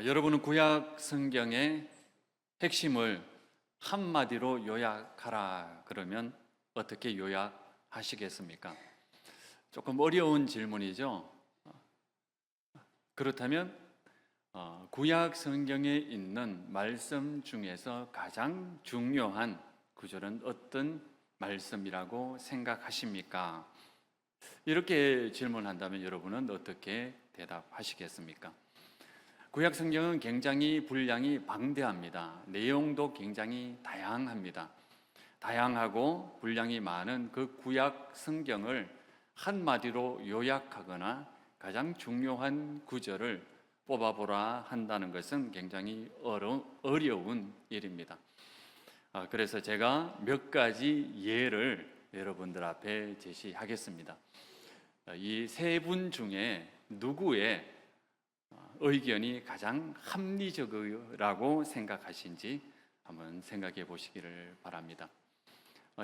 여러분은 구약 성경의 핵심을 한마디로 요약하라 그러면 어떻게 요약하시겠습니까? 조금 어려운 질문이죠. 그렇다면 구약 성경에 있는 말씀 중에서 가장 중요한 구절은 어떤 말씀이라고 생각하십니까? 이렇게 질문한다면 여러분은 어떻게 대답하시겠습니까? 구약 성경은 굉장히 분량이 방대합니다. 내용도 굉장히 다양합니다. 다양하고 분량이 많은 그 구약 성경을 한마디로 요약하거나 가장 중요한 구절을 뽑아보라 한다는 것은 굉장히 어려운 일입니다. 그래서 제가 몇 가지 예를 여러분들 앞에 제시하겠습니다. 이 세 분 중에 누구의 의견이 가장 합리적이라고 생각하신지 한번 생각해 보시기를 바랍니다.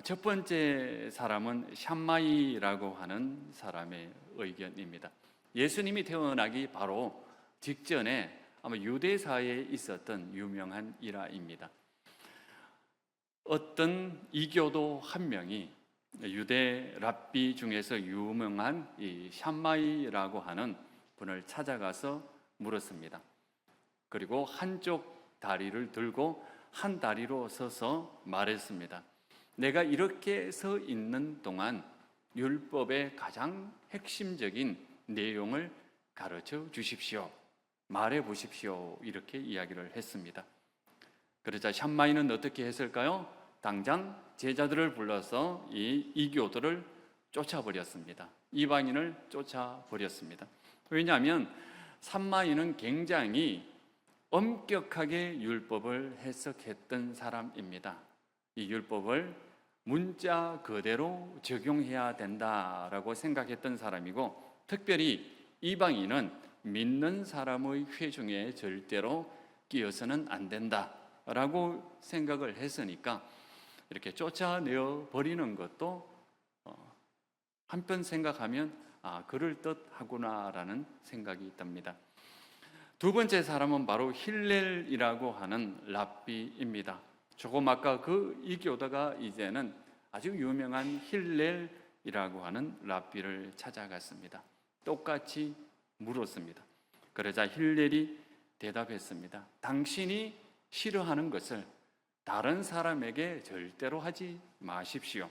첫 번째 사람은 샴마이라고 하는 사람의 의견입니다. 예수님이 태어나기 바로 직전에 아마 유대사에 있었던 유명한 일화입니다. 어떤 이교도 한 명이 유대 랍비 중에서 유명한 이 샴마이라고 하는 분을 찾아가서 물었습니다. 그리고 한쪽 다리를 들고 한 다리로 서서 말했습니다. 내가 이렇게 서 있는 동안 율법의 가장 핵심적인 내용을 가르쳐 주십시오. 말해 보십시오. 이렇게 이야기를 했습니다. 그러자 샴마이는 어떻게 했을까요? 당장 제자들을 불러서 이 이교도를 쫓아버렸습니다. 이방인을 쫓아버렸습니다. 왜냐하면 샴마이는 굉장히 엄격하게 율법을 해석했던 사람입니다. 이 율법을 문자 그대로 적용해야 된다라고 생각했던 사람이고, 특별히 이방인은 믿는 사람의 회중에 절대로 끼어서는 안 된다라고 생각을 했으니까 이렇게 쫓아내어 버리는 것도 한편 생각하면 그럴듯하구나라는 생각이 있답니다. 두 번째 사람은 바로 힐렐이라고 하는 랍비입니다. 조금 아까 그 이교도가 이제는 아주 유명한 힐렐이라고 하는 랍비를 찾아갔습니다. 똑같이 물었습니다. 그러자 힐렐이 대답했습니다. 당신이 싫어하는 것을 다른 사람에게 절대로 하지 마십시오.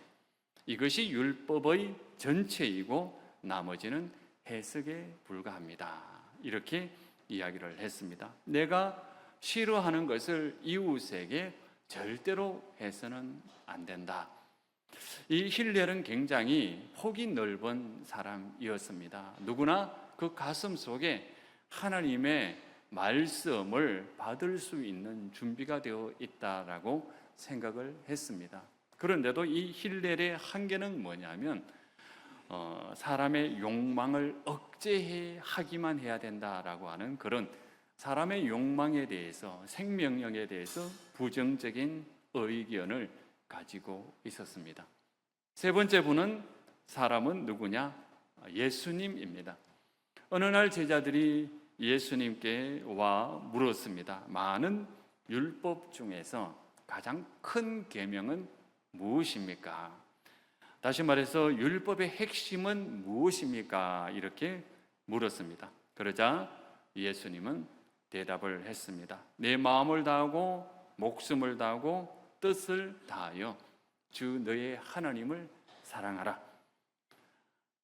이것이 율법의 전체이고 나머지는 해석에 불과합니다. 이렇게 이야기를 했습니다. 내가 싫어하는 것을 이웃에게 절대로 해서는 안 된다. 이 힐렐은 굉장히 폭이 넓은 사람이었습니다. 누구나 그 가슴 속에 하나님의 말씀을 받을 수 있는 준비가 되어 있다라고 생각을 했습니다. 그런데도 이 힐렐의 한계는 뭐냐면 사람의 욕망을 억제해 하기만 해야 된다라고 하는 그런 사람의 욕망에 대해서, 생명력에 대해서 부정적인 의견을 가지고 있었습니다. 세 번째 사람은 누구냐? 예수님입니다. 어느 날 제자들이 예수님께 와 물었습니다. 많은 율법 중에서 가장 큰 계명은 무엇입니까? 다시 말해서 율법의 핵심은 무엇입니까? 이렇게 물었습니다. 그러자 예수님은 대답을 했습니다. 내 마음을 다하고 목숨을 다하고 뜻을 다하여 주 너의 하나님을 사랑하라.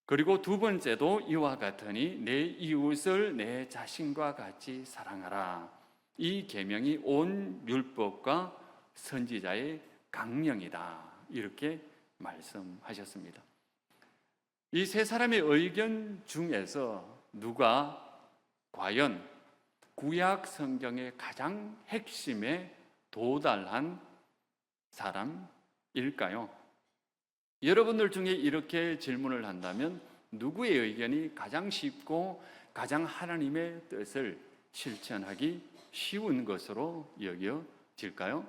그리고 두 번째도 이와 같으니 내 이웃을 내 자신과 같이 사랑하라. 이 계명이 온 율법과 선지자의 강령이다. 이렇게 말씀하셨습니다. 이 세 사람의 의견 중에서 누가 과연 구약 성경의 가장 핵심에 도달한 사람일까요? 여러분들 중에 이렇게 질문을 한다면 누구의 의견이 가장 쉽고 가장 하나님의 뜻을 실천하기 쉬운 것으로 여겨질까요?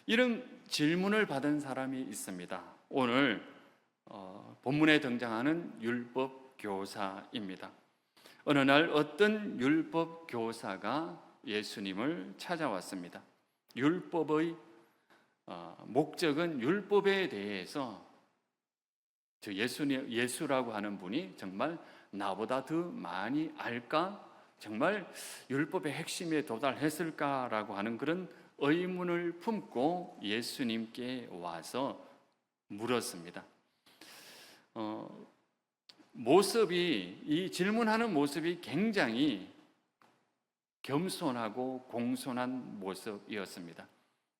이런 질문을 받은 사람이 있습니다. 오늘 본문에 등장하는 율법 교사입니다. 어느 날 어떤 율법 교사가 예수님을 찾아왔습니다. 율법의 목적은 율법에 대해서 예수라고 하는 분이 정말 나보다 더 많이 알까? 정말 율법의 핵심에 도달했을까라고 하는 그런 의문을 품고 예수님께 와서 물었습니다. 이 질문하는 모습이 굉장히 겸손하고 공손한 모습이었습니다.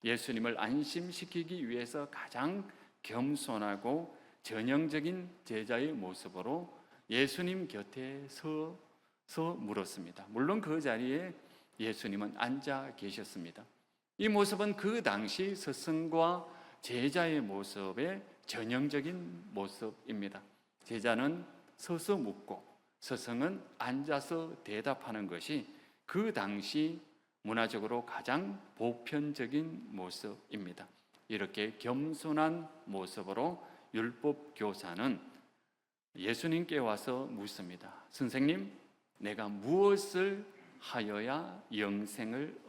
예수님을 안심시키기 위해서 가장 겸손하고 전형적인 제자의 모습으로 예수님 곁에 서서 물었습니다. 물론 그 자리에 예수님은 앉아 계셨습니다. 이 모습은 그 당시 스승과 제자의 모습의 전형적인 모습입니다. 제자는 서서 묻고 스승은 앉아서 대답하는 것이 그 당시 문화적으로 가장 보편적인 모습입니다. 이렇게 겸손한 모습으로 율법 교사는 예수님께 와서 묻습니다. 선생님, 내가 무엇을 하여야 영생을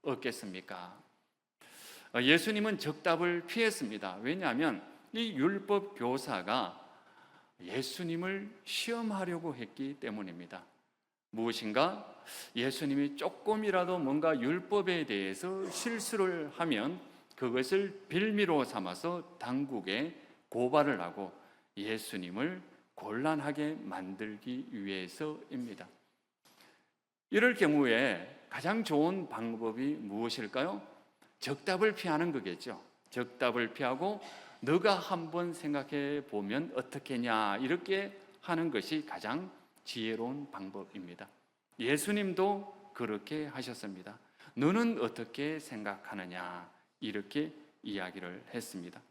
얻겠습니까? 예수님은 적답을 피했습니다. 왜냐하면 이 율법 교사가 예수님을 시험하려고 했기 때문입니다. 무엇인가? 예수님이 조금이라도 뭔가 율법에 대해서 실수를 하면 그것을 빌미로 삼아서 당국에 고발을 하고 예수님을 곤란하게 만들기 위해서입니다. 이럴 경우에 가장 좋은 방법이 무엇일까요? 적답을 피하는 거겠죠. 적답을 피하고 너가 한번 생각해 보면 어떻겠냐 이렇게 하는 것이 가장 지혜로운 방법입니다. 예수님도 그렇게 하셨습니다. 너는 어떻게 생각하느냐 이렇게 이야기를 했습니다.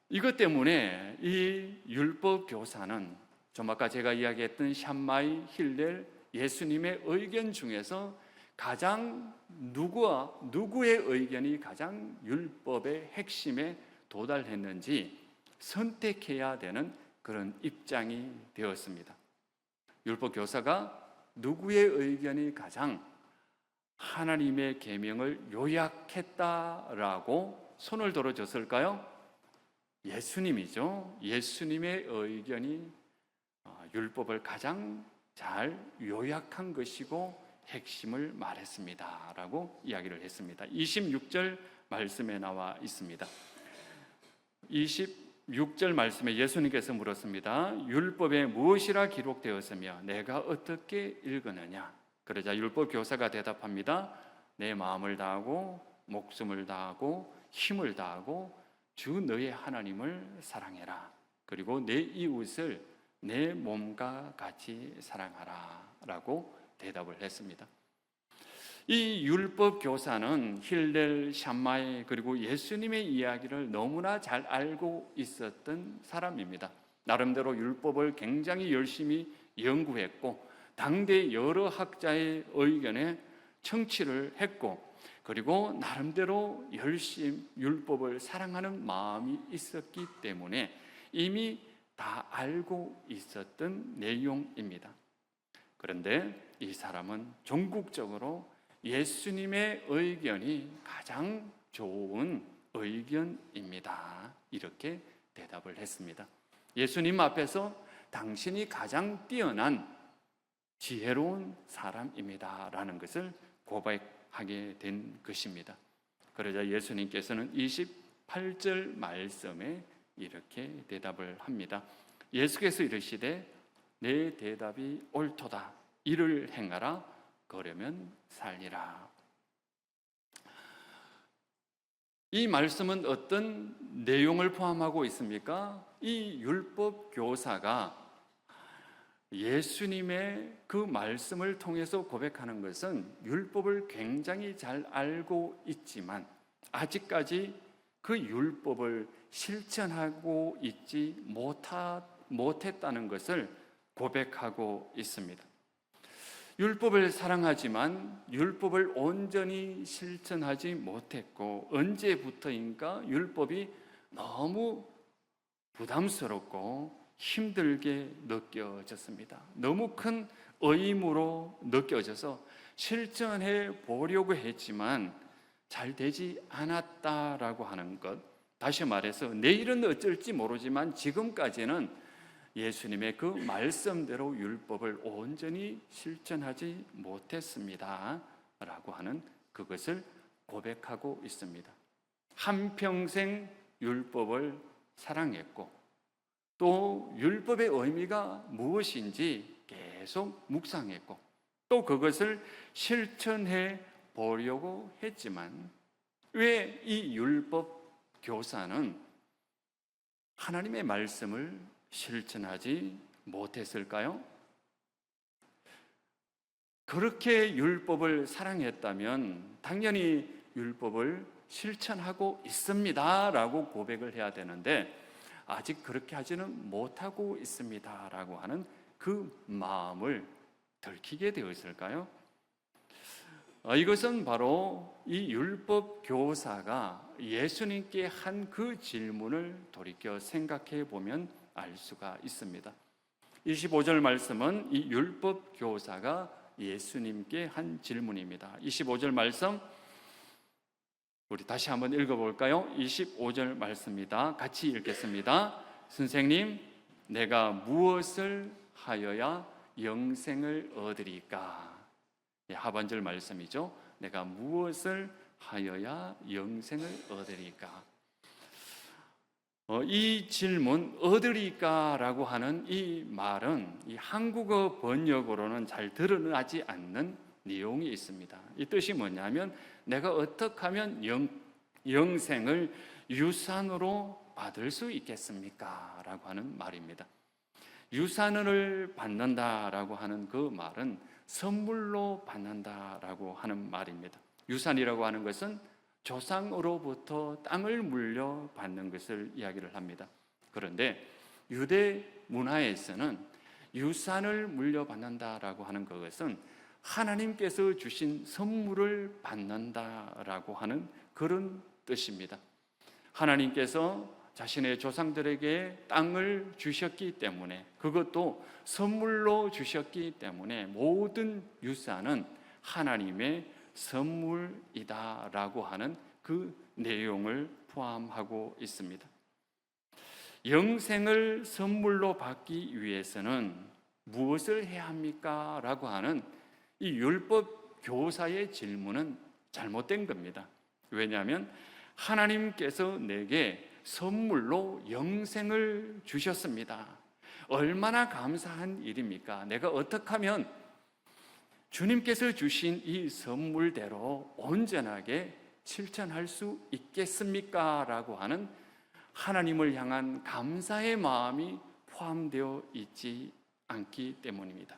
이것 때문에 이 율법 교사는 좀 아까 제가 이야기했던 샴마이, 힐렐, 예수님의 의견 중에서 가장 누구의 의견이 가장 율법의 핵심에 도달했는지 선택해야 되는 그런 입장이 되었습니다. 율법 교사가 누구의 의견이 가장 하나님의 계명을 요약했다라고 손을 들어줬을까요? 예수님이죠. 예수님의 의견이 율법을 가장 잘 요약한 것이고 핵심을 말했습니다 라고 이야기를 했습니다. 26절 말씀에 나와 있습니다. 26절 말씀에 예수님께서 물었습니다. 율법에 무엇이라 기록되었으며 내가 어떻게 읽으느냐? 그러자 율법 교사가 대답합니다. 내 마음을 다하고 목숨을 다하고 힘을 다하고 주 너의 하나님을 사랑해라. 그리고 내 이웃을 내 몸과 같이 사랑하라 라고 대답을 했습니다. 이 율법 교사는 힐렐, 샴마이 그리고 예수님의 이야기를 너무나 잘 알고 있었던 사람입니다. 나름대로 율법을 굉장히 열심히 연구했고 당대 여러 학자의 의견에 청취를 했고 그리고 나름대로 열심히 율법을 사랑하는 마음이 있었기 때문에 이미 다 알고 있었던 내용입니다. 그런데 이 사람은 전국적으로 예수님의 의견이 가장 좋은 의견입니다. 이렇게 대답을 했습니다. 예수님 앞에서 당신이 가장 뛰어난 지혜로운 사람입니다. 라는 것을 고백하게 된 것입니다. 그러자 예수님께서는 28절 말씀에 이렇게 대답을 합니다. 예수께서 이르시되 내 대답이 옳도다. 이를 행하라. 그러면 살리라. 이 말씀은 어떤 내용을 포함하고 있습니까? 이 율법 교사가 예수님의 그 말씀을 통해서 고백하는 것은 율법을 굉장히 잘 알고 있지만 아직까지 그 율법을 실천하고 있지 못했다는 것을 고백하고 있습니다. 율법을 사랑하지만 율법을 온전히 실천하지 못했고 언제부터인가 율법이 너무 부담스럽고 힘들게 느껴졌습니다. 너무 큰 의무로 느껴져서 실천해 보려고 했지만 잘 되지 않았다라고 하는 것. 다시 말해서 내일은 어쩔지 모르지만 지금까지는 예수님의 그 말씀대로 율법을 온전히 실천하지 못했습니다 라고 하는 그것을 고백하고 있습니다. 한평생 율법을 사랑했고 또 율법의 의미가 무엇인지 계속 묵상했고 또 그것을 실천해 보려고 했지만 왜 이 율법 교사는 하나님의 말씀을 실천하지 못했을까요? 그렇게 율법을 사랑했다면 당연히 율법을 실천하고 있습니다 라고 고백을 해야 되는데 아직 그렇게 하지는 못하고 있습니다 라고 하는 그 마음을 들키게 되었을까요? 이것은 바로 이 율법 교사가 예수님께 한 그 질문을 돌이켜 생각해 보면 알 수가 있습니다. 25절 말씀은 이 율법 교사가 예수님께 한 질문입니다. 25절 말씀 우리 다시 한번 읽어볼까요? 25절 말씀입니다. 같이 읽겠습니다. 선생님, 내가 무엇을 하여야 영생을 얻으리까? 하반절 말씀이죠. 내가 무엇을 하여야 영생을 얻으리까? 이 질문, 얻으리까라고 하는 이 말은 이 한국어 번역으로는 잘 드러나지 않는 내용이 있습니다. 이 뜻이 뭐냐면 내가 어떻게 하면 영생을 유산으로 받을 수 있겠습니까? 라고 하는 말입니다. 유산을 받는다라고 하는 그 말은 선물로 받는다라고 하는 말입니다. 유산이라고 하는 것은 조상으로부터 땅을 물려받는 것을 이야기를 합니다. 그런데 유대 문화에서는 유산을 물려받는다라고 하는 그것은 하나님께서 주신 선물을 받는다라고 하는 그런 뜻입니다. 하나님께서 자신의 조상들에게 땅을 주셨기 때문에 그것도 선물로 주셨기 때문에 모든 유산은 하나님의 선물이다라고 하는 그 내용을 포함하고 있습니다. 영생을 선물로 받기 위해서는 무엇을 해야 합니까? 라고 하는 이 율법 교사의 질문은 잘못된 겁니다. 왜냐하면 하나님께서 내게 선물로 영생을 주셨습니다. 얼마나 감사한 일입니까? 내가 어떻게 하면 주님께서 주신 이 선물대로 온전하게 실천할 수 있겠습니까? 라고 하는 하나님을 향한 감사의 마음이 포함되어 있지 않기 때문입니다.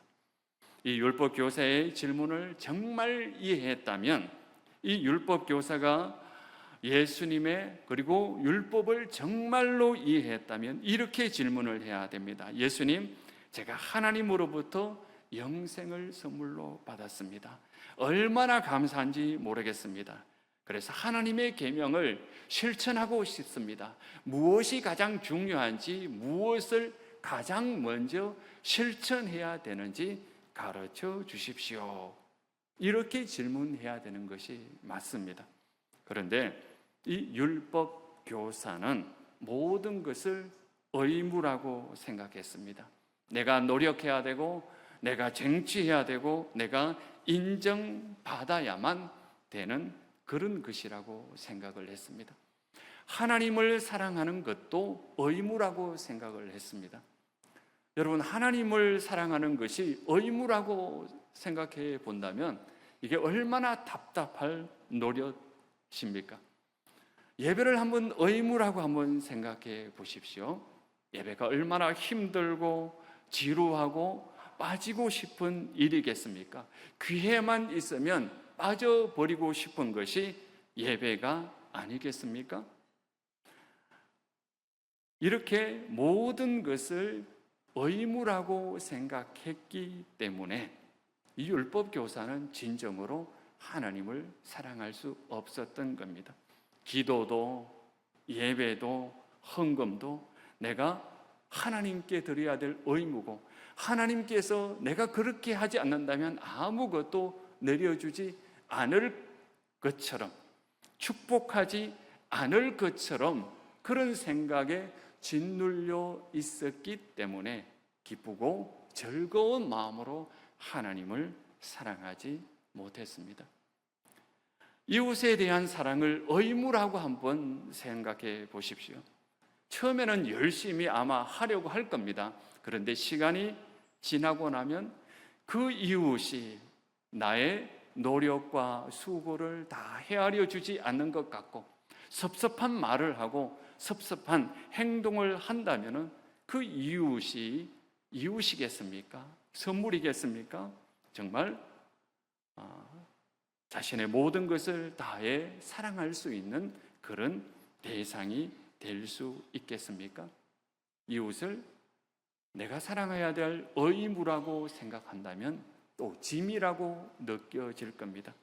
이 율법 교사의 질문을 정말 이해했다면 이 율법 교사가 예수님의 그리고 율법을 정말로 이해했다면 이렇게 질문을 해야 됩니다. 예수님, 제가 하나님으로부터 영생을 선물로 받았습니다. 얼마나 감사한지 모르겠습니다. 그래서 하나님의 계명을 실천하고 싶습니다. 무엇이 가장 중요한지, 무엇을 가장 먼저 실천해야 되는지 가르쳐 주십시오. 이렇게 질문해야 되는 것이 맞습니다. 그런데 이 율법 교사는 모든 것을 의무라고 생각했습니다. 내가 노력해야 되고 내가 쟁취해야 되고 내가 인정받아야만 되는 그런 것이라고 생각을 했습니다. 하나님을 사랑하는 것도 의무라고 생각을 했습니다. 여러분, 하나님을 사랑하는 것이 의무라고 생각해 본다면 이게 얼마나 답답할 노릇입니까? 예배를 한번 의무라고 한번 생각해 보십시오. 예배가 얼마나 힘들고 지루하고 빠지고 싶은 일이겠습니까? 귀에만 있으면 빠져버리고 싶은 것이 예배가 아니겠습니까? 이렇게 모든 것을 의무라고 생각했기 때문에 이 율법 교사는 진정으로 하나님을 사랑할 수 없었던 겁니다. 기도도 예배도 헌금도 내가 하나님께 드려야 될 의무고, 하나님께서 내가 그렇게 하지 않는다면 아무것도 내려주지 않을 것처럼, 축복하지 않을 것처럼 그런 생각에 짓눌려 있었기 때문에 기쁘고 즐거운 마음으로 하나님을 사랑하지 못했습니다. 이웃에 대한 사랑을 의무라고 한번 생각해 보십시오. 처음에는 열심히 아마 하려고 할 겁니다. 그런데 시간이 지나고 나면 그 이웃이 나의 노력과 수고를 다 헤아려 주지 않는 것 같고, 섭섭한 말을 하고 섭섭한 행동을 한다면 그 이웃이 이웃이겠습니까? 선물이겠습니까? 정말 자신의 모든 것을 다해 사랑할 수 있는 그런 대상이 될 수 있겠습니까? 이웃을 내가 사랑해야 될 의무라고 생각한다면 또 짐이라고 느껴질 겁니다.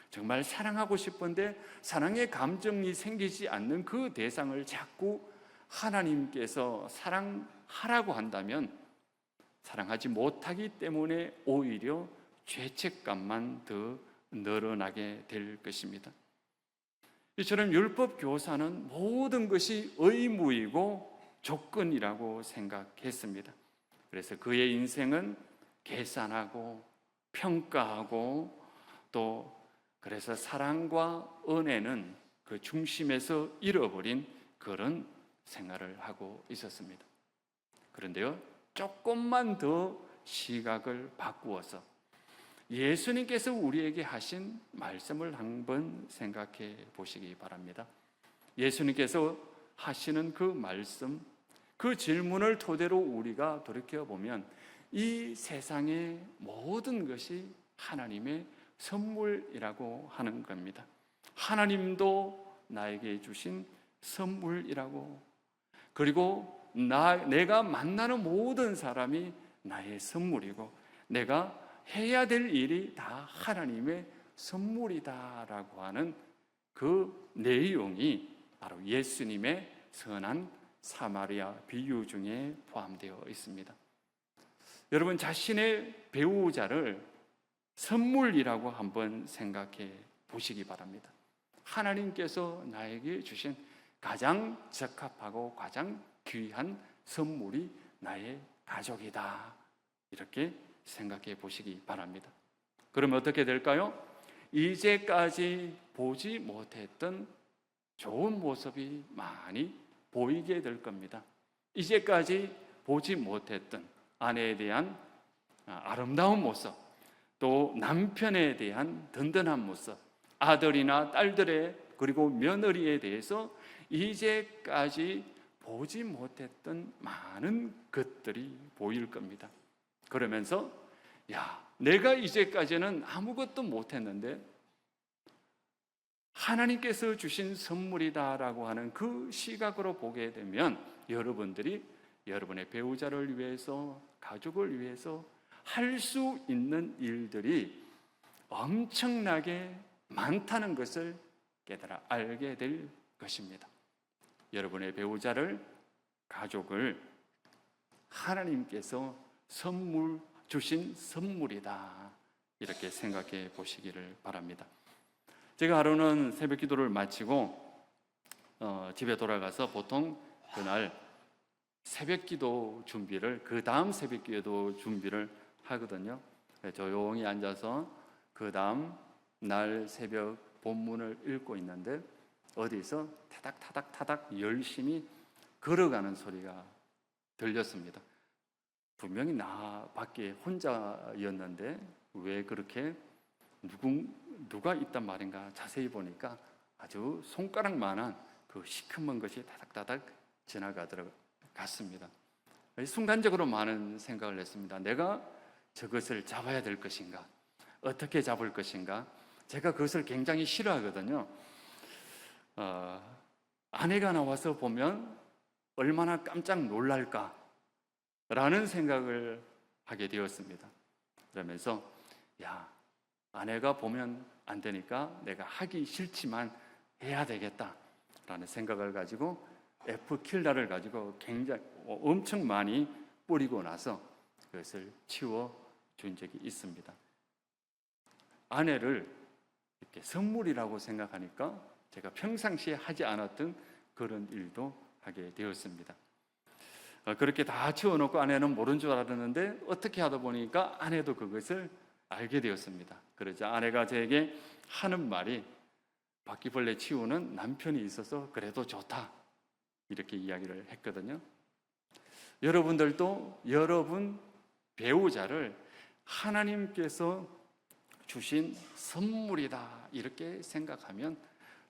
정말 사랑하고 싶은데 사랑의 감정이 생기지 않는 그 대상을 자꾸 하나님께서 사랑하라고 한다면 사랑하지 못하기 때문에 오히려 죄책감만 더 늘어나게 될 것입니다. 이처럼 율법 교사는 모든 것이 의무이고 조건이라고 생각했습니다. 그래서 그의 인생은 계산하고 평가하고 또 그래서 사랑과 은혜는 그 중심에서 잃어버린 그런 생활을 하고 있었습니다. 그런데요, 조금만 더 시각을 바꾸어서 예수님께서 우리에게 하신 말씀을 한번 생각해 보시기 바랍니다. 예수님께서 하시는 그 말씀, 그 질문을 토대로 우리가 돌이켜보면 이 세상의 모든 것이 하나님의 선물이라고 하는 겁니다. 하나님도 나에게 주신 선물이라고, 그리고 내가 만나는 모든 사람이 나의 선물이고 내가 해야 될 일이 다 하나님의 선물이다라고 하는 그 내용이 바로 예수님의 선한 사마리아 비유 중에 포함되어 있습니다. 여러분, 자신의 배우자를 선물이라고 한번 생각해 보시기 바랍니다. 하나님께서 나에게 주신 가장 적합하고 가장 귀한 선물이 나의 가족이다, 이렇게 생각해 보시기 바랍니다. 그러면 어떻게 될까요? 이제까지 보지 못했던 좋은 모습이 많이 보이게 될 겁니다. 이제까지 보지 못했던 아내에 대한 아름다운 모습, 또 남편에 대한 든든한 모습, 아들이나 딸들의 그리고 며느리에 대해서 이제까지 보지 못했던 많은 것들이 보일 겁니다. 그러면서 내가 이제까지는 아무것도 못했는데 하나님께서 주신 선물이다라고 하는 그 시각으로 보게 되면 여러분들이 여러분의 배우자를 위해서, 가족을 위해서 할 수 있는 일들이 엄청나게 많다는 것을 깨달아 알게 될 것입니다. 여러분의 배우자를, 가족을 하나님께서 주신 선물이다, 이렇게 생각해 보시기를 바랍니다. 제가 하루는 새벽 기도를 마치고 집에 돌아가서 보통 그날 새벽 기도 준비를, 그 다음 새벽 기도 준비를 하거든요. 조용히 앉아서 그 다음 날 새벽 본문을 읽고 있는데 어디서 타닥타닥타닥 열심히 걸어가는 소리가 들렸습니다. 분명히 나 밖에 혼자였는데 왜 그렇게 누가 있단 말인가 자세히 보니까 아주 손가락만한 그 시커먼 것이 타닥타닥 지나갔습니다. 순간적으로 많은 생각을 했습니다. 내가 저것을 잡아야 될 것인가? 어떻게 잡을 것인가? 제가 그것을 굉장히 싫어하거든요. 아내가 나와서 보면 얼마나 깜짝 놀랄까? 라는 생각을 하게 되었습니다. 그러면서 아내가 보면 안 되니까 내가 하기 싫지만 해야 되겠다 라는 생각을 가지고 F킬러를 가지고 굉장히 엄청 많이 뿌리고 나서 그것을 치워 준 적이 있습니다. 아내를 이렇게 선물이라고 생각하니까 제가 평상시에 하지 않았던 그런 일도 하게 되었습니다. 그렇게 다 치워놓고 아내는 모른 줄 알았는데 어떻게 하다 보니까 아내도 그것을 알게 되었습니다. 그러자 아내가 저에게 하는 말이 바퀴벌레 치우는 남편이 있어서 그래도 좋다, 이렇게 이야기를 했거든요. 여러분들도 여러분 배우자를 하나님께서 주신 선물이다 이렇게 생각하면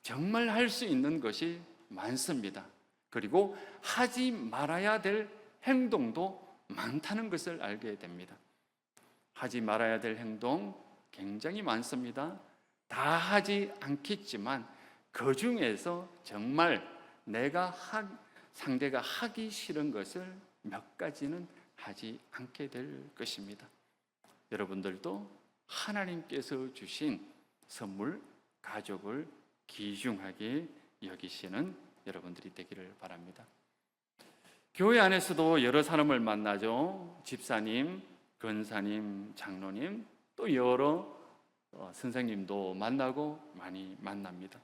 정말 할 수 있는 것이 많습니다. 그리고 하지 말아야 될 행동도 많다는 것을 알게 됩니다. 하지 말아야 될 행동 굉장히 많습니다. 다 하지 않겠지만 그 중에서 정말 상대가 하기 싫은 것을 몇 가지는 하지 않게 될 것입니다. 여러분들도 하나님께서 주신 선물, 가족을 귀중하게 여기시는 여러분들이 되기를 바랍니다. 교회 안에서도 여러 사람을 만나죠. 집사님, 권사님, 장로님, 또 여러 선생님도 만나고 많이 만납니다.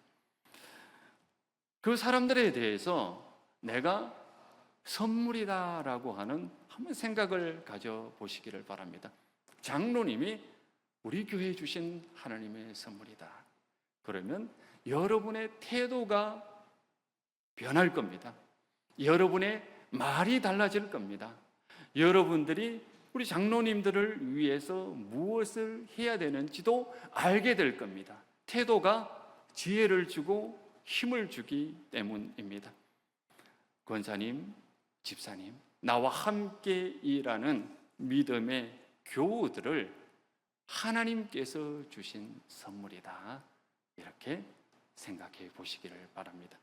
그 사람들에 대해서 내가 선물이다라고 하는 한번 생각을 가져보시기를 바랍니다. 장로님이 우리 교회에 주신 하나님의 선물이다. 그러면 여러분의 태도가 변할 겁니다. 여러분의 말이 달라질 겁니다. 여러분들이 우리 장로님들을 위해서 무엇을 해야 되는지도 알게 될 겁니다. 태도가 지혜를 주고 힘을 주기 때문입니다. 권사님, 집사님, 나와 함께 일하는 믿음의 교우들을 하나님께서 주신 선물이다, 이렇게 생각해 보시기를 바랍니다.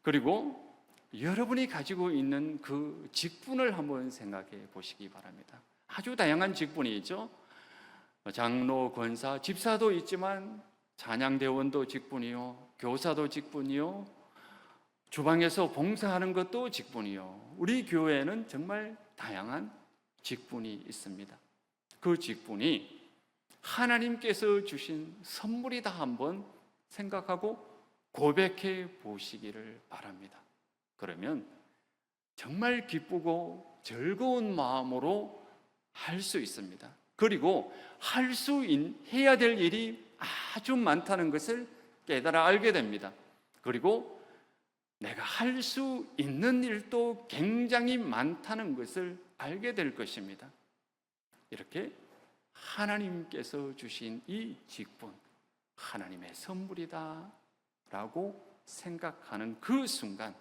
그리고 여러분이 가지고 있는 그 직분을 한번 생각해 보시기 바랍니다. 아주 다양한 직분이 있죠. 장로, 권사, 집사도 있지만 찬양대원도 직분이요, 교사도 직분이요, 주방에서 봉사하는 것도 직분이요. 우리 교회에는 정말 다양한 직분이 있습니다. 그 직분이 하나님께서 주신 선물이다 한번 생각하고 고백해 보시기를 바랍니다. 그러면 정말 기쁘고 즐거운 마음으로 할 수 있습니다. 그리고 해야 될 일이 아주 많다는 것을 깨달아 알게 됩니다. 그리고 내가 할 수 있는 일도 굉장히 많다는 것을 알게 될 것입니다. 이렇게 하나님께서 주신 이 직분, 하나님의 선물이다 라고 생각하는 그 순간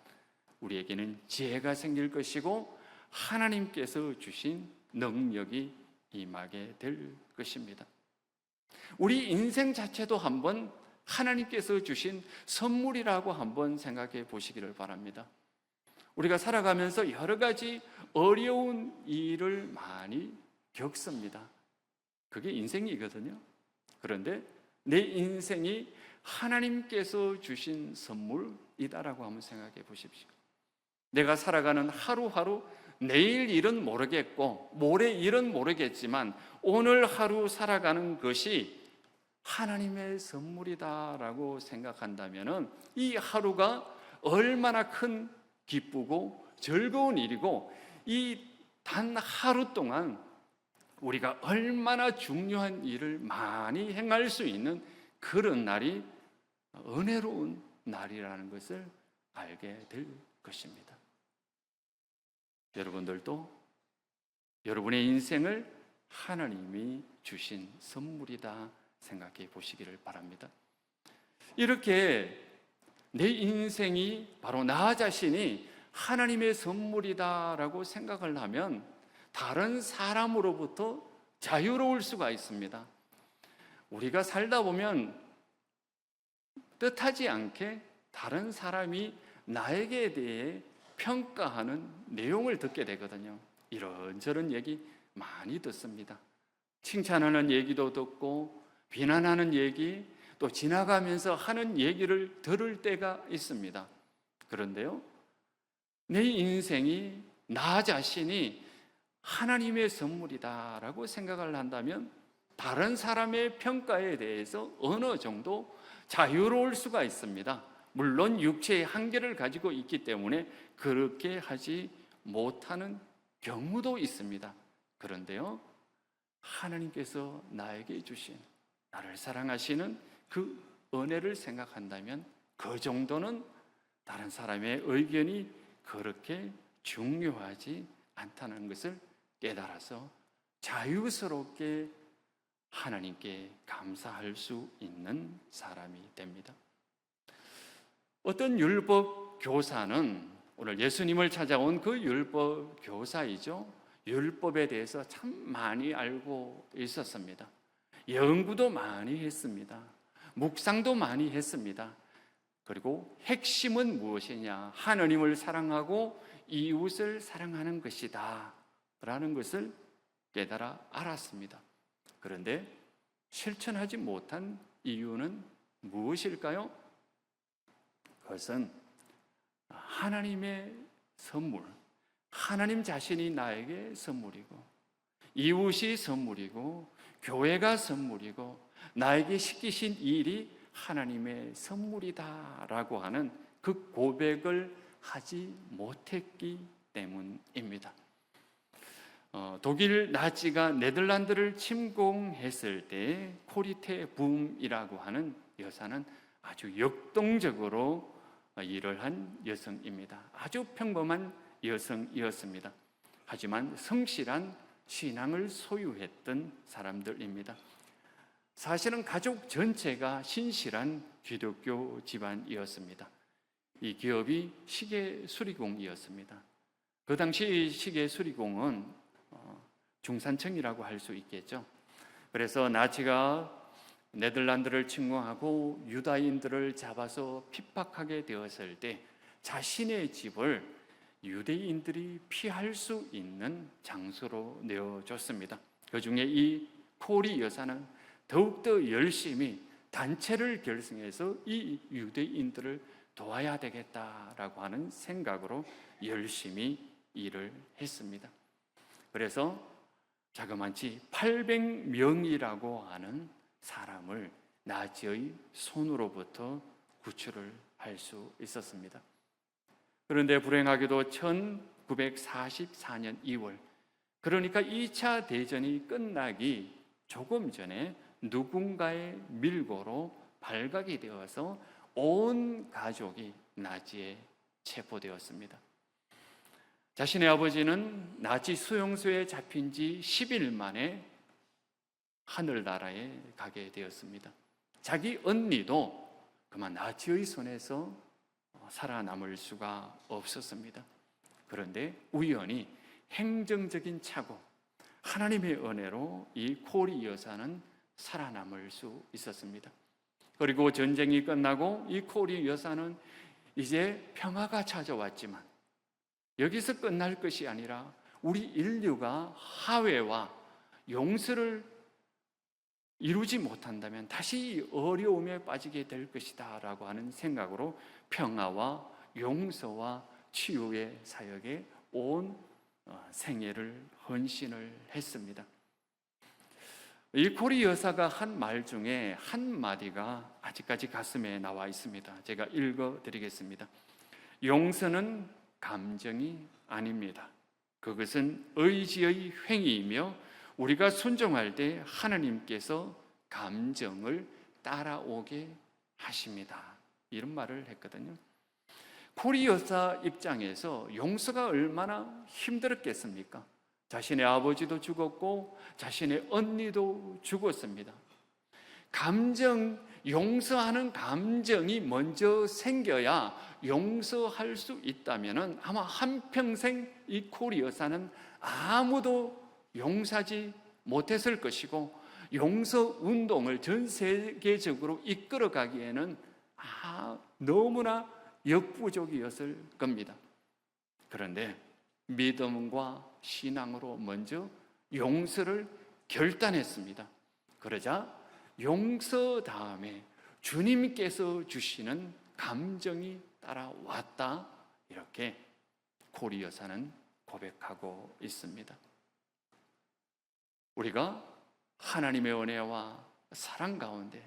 우리에게는 지혜가 생길 것이고 하나님께서 주신 능력이 임하게 될 것입니다. 우리 인생 자체도 한번 하나님께서 주신 선물이라고 한번 생각해 보시기를 바랍니다. 우리가 살아가면서 여러 가지 어려운 일을 많이 겪습니다. 그게 인생이거든요. 그런데 내 인생이 하나님께서 주신 선물이다라고 한번 생각해 보십시오. 내가 살아가는 하루하루 내일 일은 모르겠고 모레 일은 모르겠지만 오늘 하루 살아가는 것이 하나님의 선물이다라고 생각한다면 이 하루가 얼마나 큰 기쁘고 즐거운 일이고 이 단 하루 동안 우리가 얼마나 중요한 일을 많이 행할 수 있는 그런 날이 은혜로운 날이라는 것을 알게 될 것입니다. 여러분들도 여러분의 인생을 하나님이 주신 선물이다 생각해 보시기를 바랍니다. 이렇게 내 인생이 바로 나 자신이 하나님의 선물이다라고 생각을 하면 다른 사람으로부터 자유로울 수가 있습니다. 우리가 살다 보면 뜻하지 않게 다른 사람이 나에게 대해 평가하는 내용을 듣게 되거든요. 이런저런 얘기 많이 듣습니다. 칭찬하는 얘기도 듣고 비난하는 얘기, 또 지나가면서 하는 얘기를 들을 때가 있습니다. 그런데요, 내 인생이 나 자신이 하나님의 선물이다라고 생각을 한다면 다른 사람의 평가에 대해서 어느 정도 자유로울 수가 있습니다. 물론 육체의 한계를 가지고 있기 때문에 그렇게 하지 못하는 경우도 있습니다. 그런데요, 하나님께서 나에게 주신, 나를 사랑하시는 그 은혜를 생각한다면 그 정도는 다른 사람의 의견이 그렇게 중요하지 않다는 것을 깨달아서 자유스럽게 하나님께 감사할 수 있는 사람이 됩니다. 어떤 율법 교사는, 오늘 예수님을 찾아온 그 율법 교사이죠, 율법에 대해서 참 많이 알고 있었습니다. 연구도 많이 했습니다. 묵상도 많이 했습니다. 그리고 핵심은 무엇이냐? 하나님을 사랑하고 이웃을 사랑하는 것이다 라는 것을 깨달아 알았습니다. 그런데 실천하지 못한 이유는 무엇일까요? 그것은 하나님의 선물, 하나님 자신이 나에게 선물이고, 이웃이 선물이고, 교회가 선물이고, 나에게 시키신 일이 하나님의 선물이다라고 하는 그 고백을 하지 못했기 때문입니다. 독일 나치가 네덜란드를 침공했을 때 코리테 붐이라고 하는 여사는 아주 역동적으로 일을 한 여성입니다. 아주 평범한 여성이었습니다. 하지만 성실한 신앙을 소유했던 사람들입니다. 사실은 가족 전체가 신실한 기독교 집안이었습니다. 이 기업이 시계 수리공이었습니다. 그 당시 시계 수리공은 중산층이라고 할 수 있겠죠. 그래서 나치가 네덜란드를 침공하고 유다인들을 잡아서 핍박하게 되었을 때 자신의 집을 유대인들이 피할 수 있는 장소로 내어줬습니다. 그 중에 이 코리 여사는 더욱더 열심히 단체를 결성해서 이 유대인들을 도와야 되겠다라고 하는 생각으로 열심히 일을 했습니다. 그래서 자그마치 800명이라고 하는 사람을 나치의 손으로부터 구출을 할 수 있었습니다. 그런데 불행하게도 1944년 2월, 그러니까 2차 대전이 끝나기 조금 전에 누군가의 밀고로 발각이 되어서 온 가족이 나치에 체포되었습니다. 자신의 아버지는 나치 수용소에 잡힌 지 10일 만에 하늘나라에 가게 되었습니다. 자기 언니도 그만 나치의 손에서 살아남을 수가 없었습니다. 그런데 우연히 행정적인 착오, 하나님의 은혜로 이 코리 여사는 살아남을 수 있었습니다. 그리고 전쟁이 끝나고 이 코리 여사는 이제 평화가 찾아왔지만 여기서 끝날 것이 아니라 우리 인류가 화해와 용서를 이루지 못한다면 다시 어려움에 빠지게 될 것이다 라고 하는 생각으로 평화와 용서와 치유의 사역에 온 생애를 헌신을 했습니다. 이 코리 여사가 한 말 중에 한 마디가 아직까지 가슴에 나와 있습니다. 제가 읽어드리겠습니다. 용서는 감정이 아닙니다. 그것은 의지의 행위이며 우리가 순종할 때 하나님께서 감정을 따라오게 하십니다. 이런 말을 했거든요. 코리 여사 입장에서 용서가 얼마나 힘들었겠습니까? 자신의 아버지도 죽었고 자신의 언니도 죽었습니다. 용서하는 감정이 먼저 생겨야 용서할 수 있다면 아마 한평생 이 코리 여사는 아무도 용서하지 못했을 것이고 용서 운동을 전 세계적으로 이끌어가기에는 너무나 역부족이었을 겁니다. 그런데 믿음과 신앙으로 먼저 용서를 결단했습니다. 그러자 용서 다음에 주님께서 주시는 감정이 따라왔다, 이렇게 코리 여사는 고백하고 있습니다. 우리가 하나님의 은혜와 사랑 가운데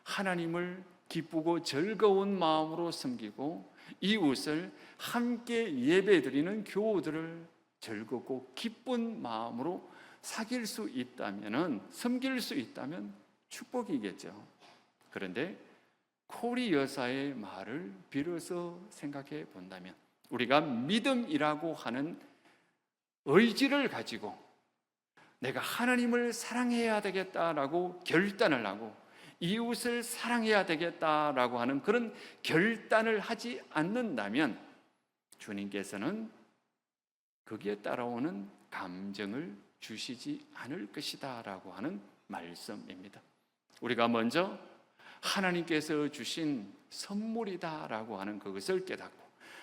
하나님을 기쁘고 즐거운 마음으로 섬기고 이웃을 함께 예배드리는 교우들을 즐겁고 기쁜 마음으로 사귈 수 있다면, 섬길 수 있다면 축복이겠죠. 그런데 코리 여사의 말을 빌어서 생각해 본다면, 우리가 믿음이라고 하는 의지를 가지고 내가 하나님을 사랑해야 되겠다라고 결단을 하고 이웃을 사랑해야 되겠다라고 하는 그런 결단을 하지 않는다면 주님께서는 거기에 따라오는 감정을 주시지 않을 것이다 라고 하는 말씀입니다. 우리가 먼저 하나님께서 주신 선물이다 라고 하는 그것을 깨닫고,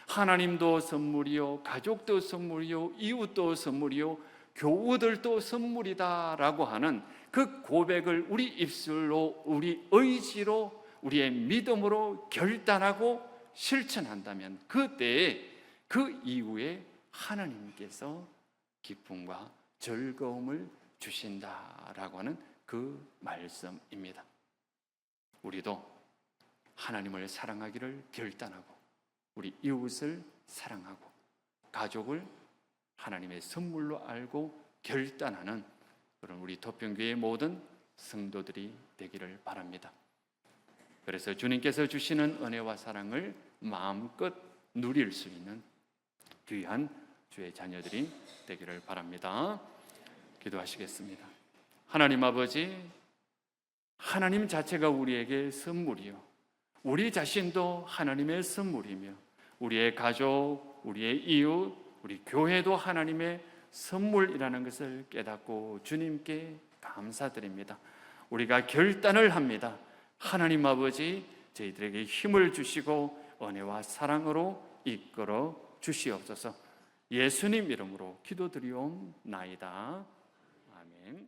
하나님도 선물이요, 가족도 선물이요, 이웃도 선물이요, 교우들도 선물이다 라고 하는 그 고백을 우리 입술로, 우리 의지로, 우리의 믿음으로 결단하고 실천한다면 그때에 그 이후에 하나님께서 기쁨과 즐거움을 주신다라고 하는 그 말씀입니다. 우리도 하나님을 사랑하기를 결단하고 우리 이웃을 사랑하고 가족을 하나님의 선물로 알고 결단하는 그런 우리 도평교회의 모든 성도들이 되기를 바랍니다. 그래서 주님께서 주시는 은혜와 사랑을 마음껏 누릴 수 있는 귀한 주의 자녀들이 되기를 바랍니다. 기도하시겠습니다. 하나님 아버지, 하나님 자체가 우리에게 선물이요, 우리 자신도 하나님의 선물이며 우리의 가족, 우리의 이웃, 우리 교회도 하나님의 선물이라는 것을 깨닫고 주님께 감사드립니다. 우리가 결단을 합니다. 하나님 아버지, 저희들에게 힘을 주시고 은혜와 사랑으로 이끌어 주시옵소서. 예수님 이름으로 기도드리옵나이다. 아멘.